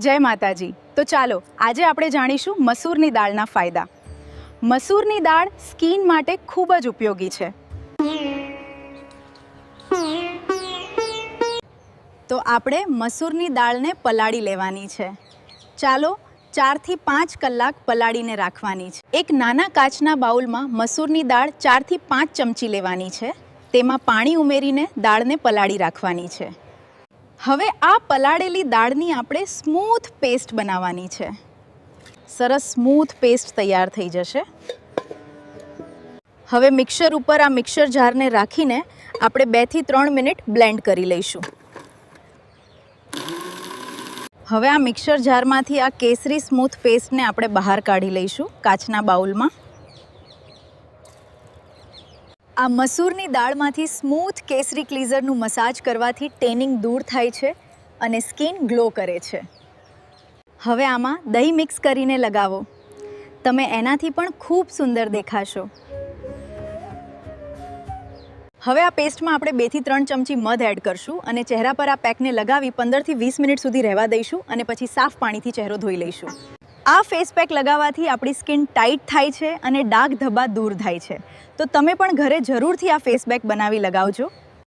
જય માતાજી। તો ચાલો આજે આપણે જાણીશું મસૂરની દાળના ફાયદા। મસૂરની દાળ સ્કિન માટે ખૂબ જ ઉપયોગી છે। તો આપણે મસૂરની દાળને પલાળી લેવાની છે। ચાલો 4 થી 5 કલાક પલાળીને રાખવાની છે। એક નાના કાચના બાઉલમાં મસૂરની દાળ 4 થી 5 ચમચી લેવાની છે। તેમાં પાણી ઉમેરીને દાળને પલાળી રાખવાની છે। હવે આ પલાળેલી દાળની આપણે સ્મૂથ પેસ્ટ બનાવવાની છે। સરસ સ્મૂથ પેસ્ટ તૈયાર થઈ જશે। હવે મિક્સર ઉપર આ મિક્સર જારને રાખીને આપણે 2 થી 3 મિનિટ બ્લેન્ડ કરી લઈશું। હવે આ મિક્સર જારમાંથી આ કેસરી સ્મૂથ પેસ્ટને આપણે બહાર કાઢી લઈશું કાચના બાઉલમાં। આ મસૂરની દાળમાંથી સ્મૂથ કેસરી ક્લીઝરનું મસાજ કરવાથી ટેનિંગ દૂર થાય છે અને સ્કિન ગ્લો કરે છે। હવે આમાં દહીં મિક્સ કરીને લગાવો, તમે એનાથી પણ ખૂબ સુંદર દેખાશો। હવે આ પેસ્ટમાં આપણે 2 થી 3 ચમચી મધ એડ કરશું અને ચહેરા પર આ પેકને લગાવી 15 થી 20 મિનિટ સુધી રહેવા દઈશું અને પછી સાફ પાણીથી ચહેરો ધોઈ લઈશું। આ ફેસ પેક લગાવવાથી આપણી સ્કિન ટાઈટ થાય છે અને ડાઘ ધબ્બા દૂર થાય છે। તો તમે પણ ઘરે જરૂરથી આ ફેસ પેક બનાવી લગાવજો।